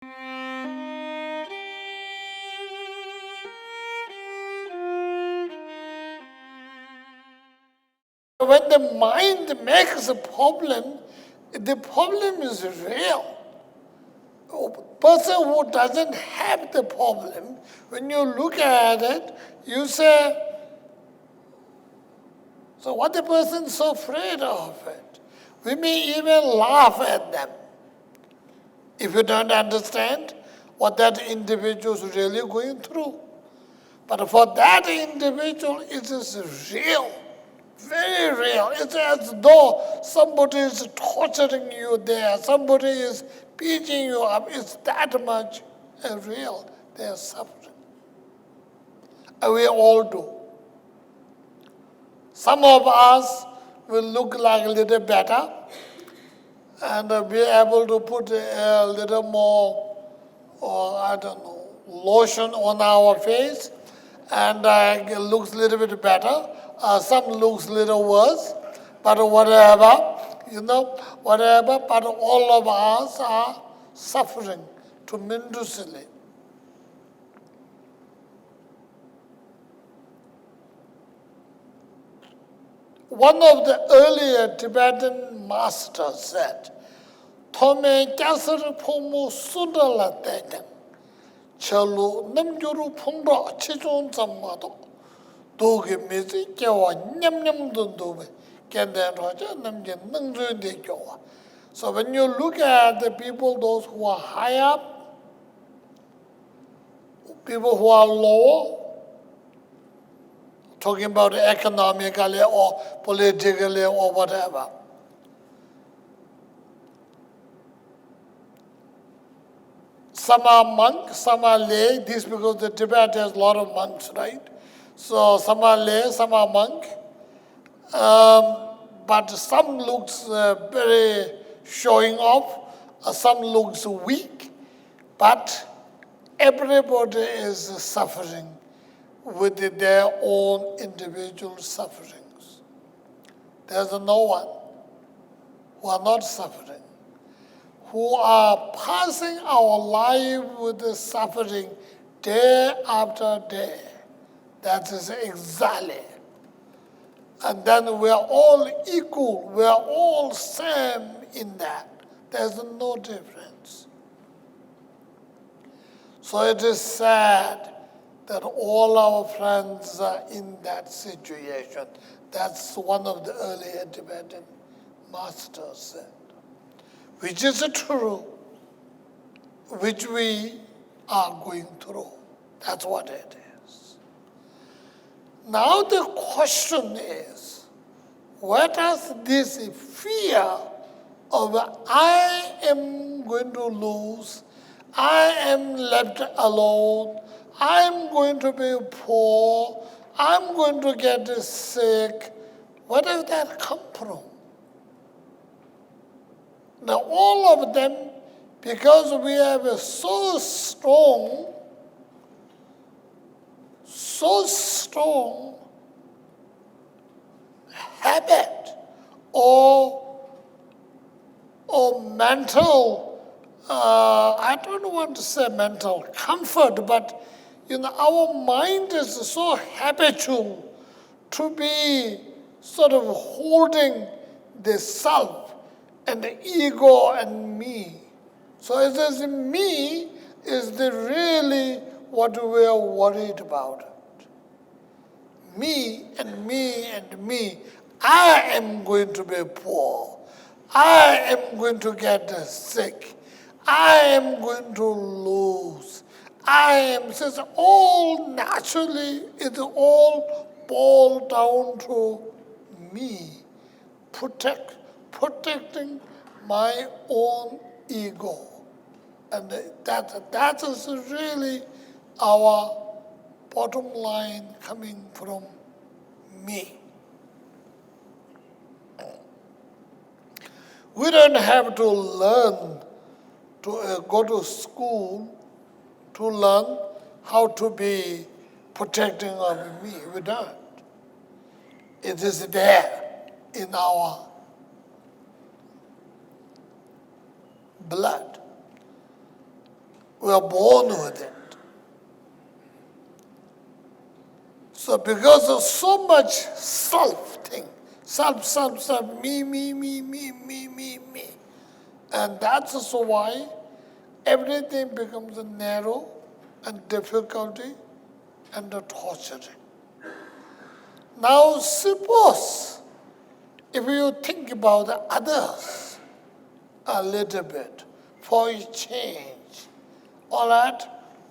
When the mind makes a problem, the problem is real. A person who doesn't have the problem, when you look at it, you say, so what the person is so afraid of it? We may even laugh at them if you don't understand what that individual is really going through. But for that individual, it is real, very real. It's as though somebody is torturing you there, somebody is beating you up. It's that much real. They are suffering. And we all do. Some of us will look like a little better and be able to put a little more, lotion on our face, and it looks a little bit better. Some looks a little worse, but whatever, but all of us are suffering tremendously. One of the earlier Tibetan masters said, Tome Kyasar Pomo Sudala Tegan, Chalu Namjuru Pumbra Chichon Samado, Dogi Mizi Kyawa Nyam Nyam Dundube, Kenden Raja Namjan Nangju de Kyawa. So when you look at the people, those who are high up, people who are lower, talking about economically or politically or whatever. Some are monks, some are lay. This because the Tibet has a lot of monks, right? So some are lay, some are monk. But some looks very showing off, some looks weak, but everybody is suffering with their own individual sufferings. There's no one who are not suffering, who are passing our life with the suffering day after day. That is exactly. And then we are all equal, we are all same in that. There's no difference. So it is sad that all our friends are in that situation. That's one of the earlier Tibetan masters said. Which is true, which we are going through. That's what it is. Now the question is, what does this fear of I am going to lose, I am left alone, I'm going to be poor, I'm going to get sick, where does that come from? Now all of them, because we have a so strong habit or mental, I don't want to say mental comfort, but our mind is so habitual to be sort of holding the self and the ego and me. So it is me is the really what we are worried about. Me and me and me. I am going to be poor. I am going to get sick. I am going to lose. Since all naturally, it all boils down to me, protecting my own ego. And that is really our bottom line coming from me. We don't have to learn to go to school to learn how to be protecting of me. We don't. It is there in our blood. We are born with it. So because of so much self thing, self, me. And that's also why everything becomes narrow and difficulty and torturing. Now suppose if you think about the others a little bit for a change, all right,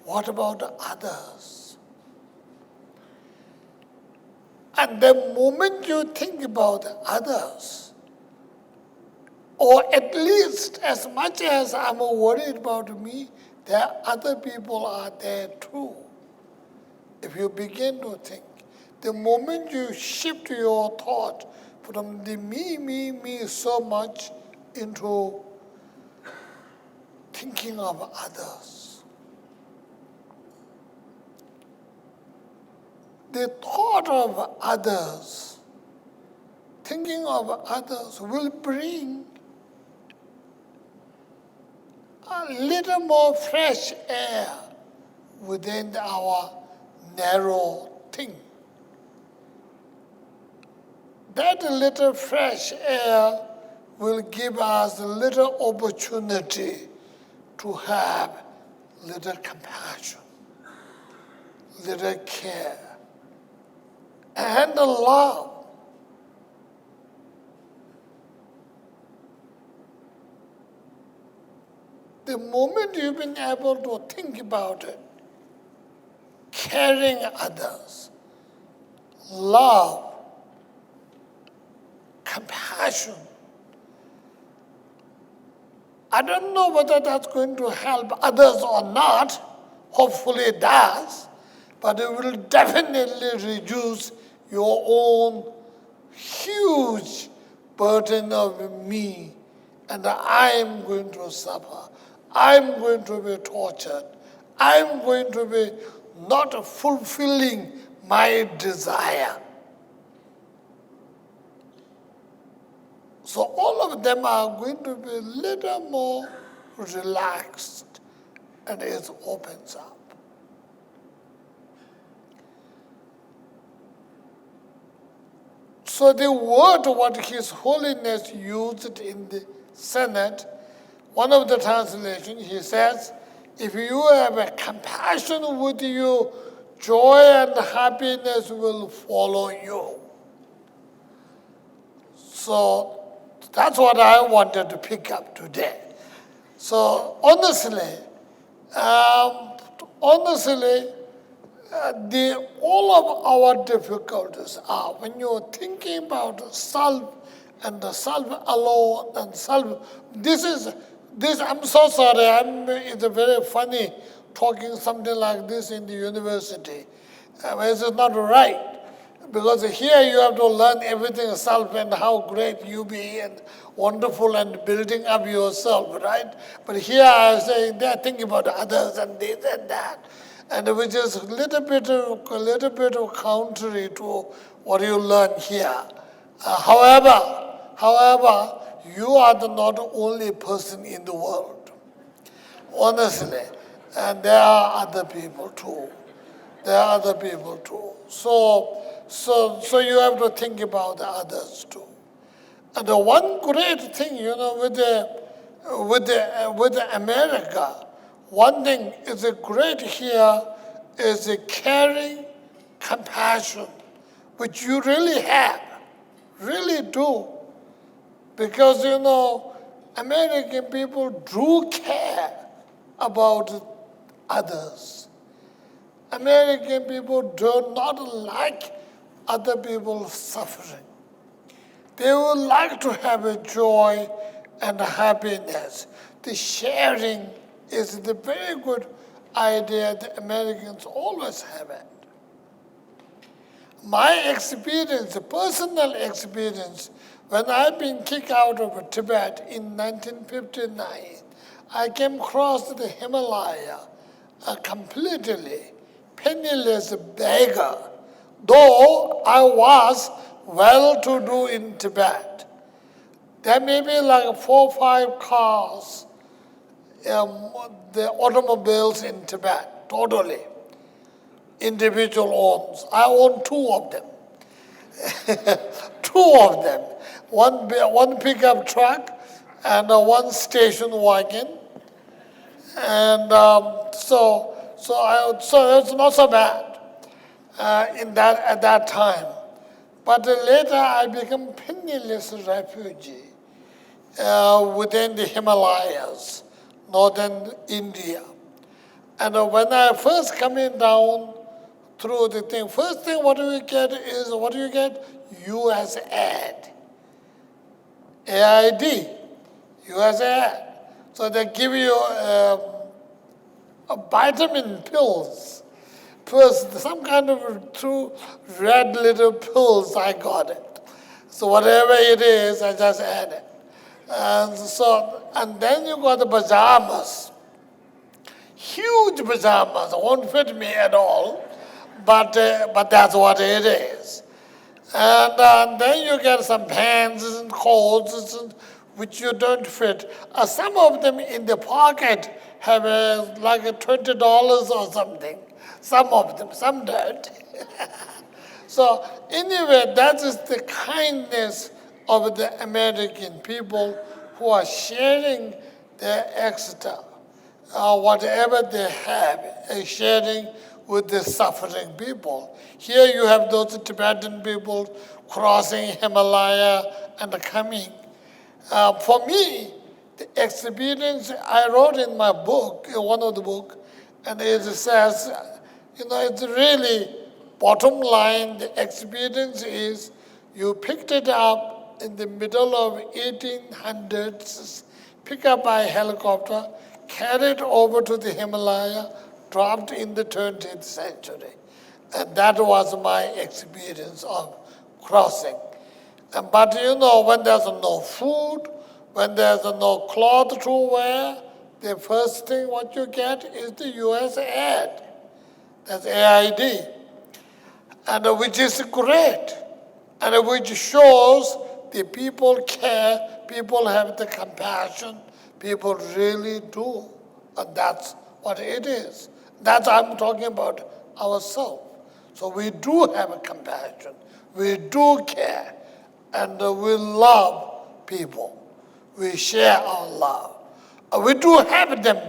what about the others? And the moment you think about the others, or at least as much as I'm worried about me, there are other people are there too. If you begin to think, the moment you shift your thought from the me so much into thinking of others, the thought of others, thinking of others will bring a little more fresh air within our narrow thing. That little fresh air will give us a little opportunity to have little compassion, little care, and love. The moment you've been able to think about it, caring others, love, compassion, I don't know whether that's going to help others or not. Hopefully it does. But it will definitely reduce your own huge burden of me. And I am going to suffer. I'm going to be tortured. I'm going to be not fulfilling my desire. So all of them are going to be a little more relaxed, and it opens up. So the word what His Holiness used in the Senate, one of the translations, he says, if you have a compassion with you, joy and happiness will follow you. So that's what I wanted to pick up today. So honestly, all of our difficulties are when you're thinking about self and the self alone and self. This. I'm so sorry. It's very funny talking something like this in the university. It's not right. Because here you have to learn everything self and how great you be and wonderful and building up yourself, right? But here I am saying they're thinking about others and this and that, and which is a little bit of contrary to what you learn here. However, you are not the only person in the world, honestly, and there are other people too. So you have to think about the others too. And the one great thing, with America, one thing is great here is a caring compassion, which you really have, really do. Because, American people do care about others. American people do not like other people suffering. They would like to have a joy and happiness. The sharing is the very good idea the Americans always have it. My experience, personal experience, when I've been kicked out of Tibet in 1959, I came across the Himalaya completely penniless beggar, though I was well-to-do in Tibet. There may be like 4 or 5 cars the automobiles in Tibet, totally. Individual owns. I own two of them. Two of them. One pickup truck and one station wagon. And so it's not so bad at that time. But later I became penniless refugee within the Himalayas, northern India. And when I first coming down through the thing, first thing what do you get is, what do you get? US ad. AID, US ad. So they give you vitamin pills. First, some kind of two red little pills, I got it. So whatever it is, I just add it. And then you got the pajamas. Huge pajamas, won't fit me at all, but that's what it is. And then you get some pants and coats which you don't fit. Some of them in the pocket have like $20 or something. Some of them, some don't. So anyway, that is the kindness of the American people who are sharing their extra, whatever they have, and sharing with the suffering people. Here you have those Tibetan people crossing Himalaya and coming. For me, the experience I wrote in my book, in one of the book, and it says, it's really bottom line, the experience is you picked it up in the middle of 1800s, picked up by helicopter, carried over to the Himalaya, dropped in the 20th century. And that was my experience of crossing. But when there's no food, when there's no cloth to wear, the first thing what you get is the US ad. That's AID. And which is great. And which shows the people care, people have the compassion, people really do. And that's what it is. That's I'm talking about ourselves. So we do have a compassion. We do care. And we love people. We share our love. We do have them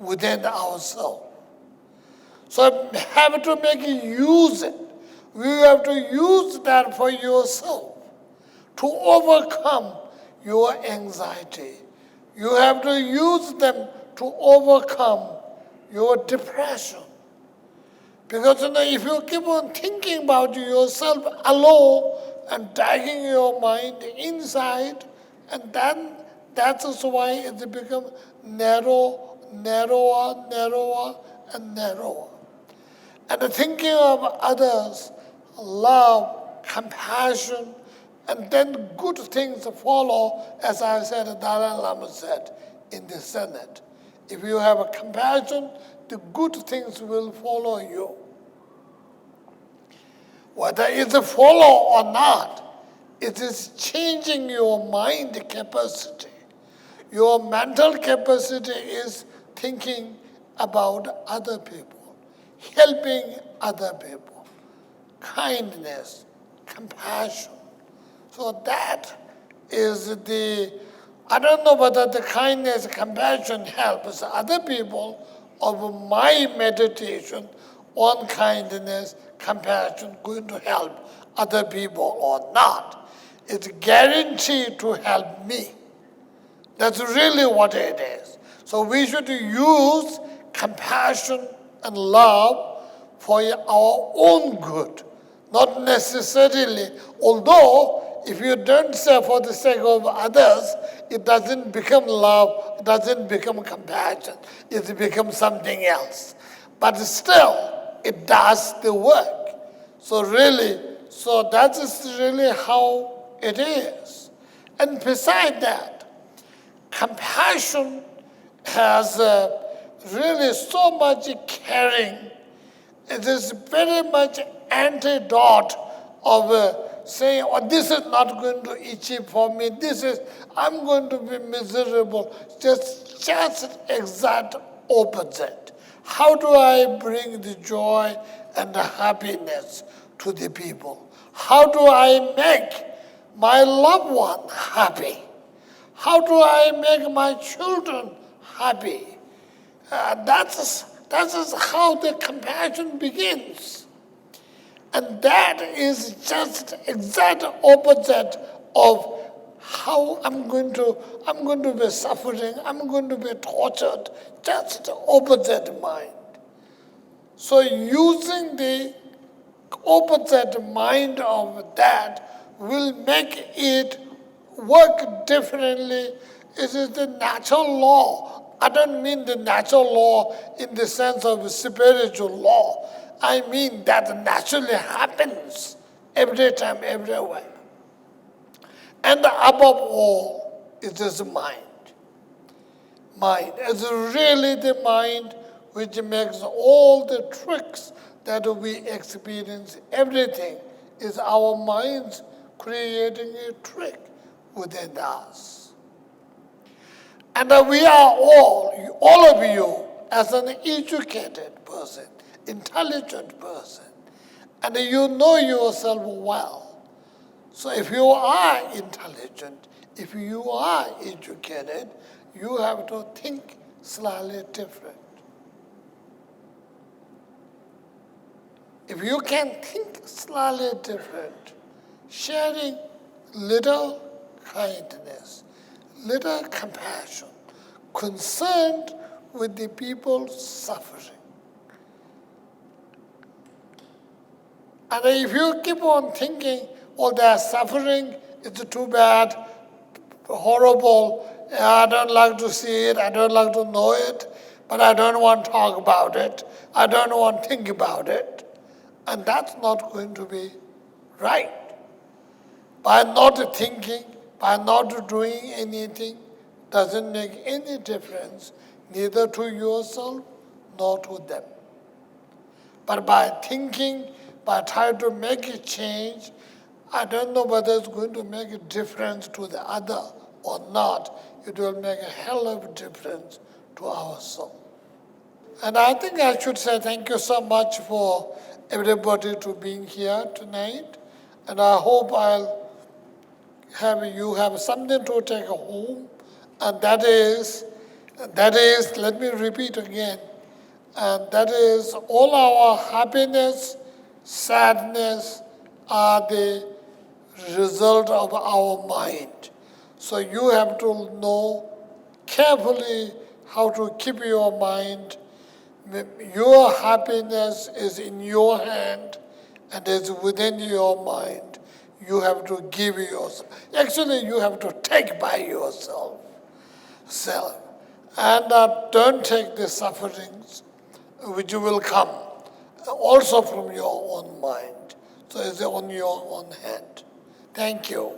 within ourselves. So we have to make use it. We have to use that for yourself to overcome your anxiety. You have to use them to overcome your depression. Because if you keep on thinking about yourself alone and dragging your mind inside, and then that's why it becomes narrower, and narrower. And thinking of others, love, compassion, and then good things follow, as I said, Dalai Lama said in the Senate. If you have a compassion, the good things will follow you. Whether it's a follow or not, it is changing your mind capacity. Your mental capacity is thinking about other people, helping other people, kindness, compassion. So that is I don't know whether the kindness, compassion helps other people, or my meditation on kindness, compassion going to help other people or not. It's guaranteed to help me. That's really what it is. So we should use compassion and love for our own good, not necessarily, although if you don't say for the sake of others, it doesn't become love, it doesn't become compassion, it becomes something else. But still, it does the work. So that is really how it is. And beside that, compassion has really so much caring. It is very much antidote of saying, this is not going to achieve for me. I'm going to be miserable. Just just exact opposite. How do I bring the joy and the happiness to the people? How do I make my loved one happy? How do I make my children happy? That is how the compassion begins. And that is just exact opposite of how I'm going to be suffering, I'm going to be tortured, just opposite mind. So using the opposite mind of that will make it work differently. It is the natural law. I don't mean the natural law in the sense of spiritual law. I mean that naturally happens every time, everywhere. And above all, it is mind. Mind is really the mind which makes all the tricks that we experience. Everything is our minds creating a trick within us. And we are all of you, as an educated person, intelligent person, and you know yourself well. So if you are intelligent, if you are educated, you have to think slightly different. If you can think slightly different, sharing little kindness, little compassion, concerned with the people's suffering. And if you keep on thinking, oh, their suffering is too bad, horrible, I don't like to see it, I don't like to know it, but I don't want to talk about it, I don't want to think about it. And that's not going to be right. By not thinking, by not doing anything, doesn't make any difference, neither to yourself nor to them. But by thinking, by trying to make a change, I don't know whether it's going to make a difference to the other or not. It will make a hell of a difference to our soul. And I think I should say thank you so much for everybody to being here tonight. And I hope you have something to take home. And that is, let me repeat again, and that is all our happiness, sadness are the result of our mind. So you have to know carefully how to keep your mind. Your happiness is in your hand and is within your mind. You have to give yourself. Actually, you have to take by yourself. And don't take the sufferings which will come also from your own mind. So it's on your own hand. Thank you.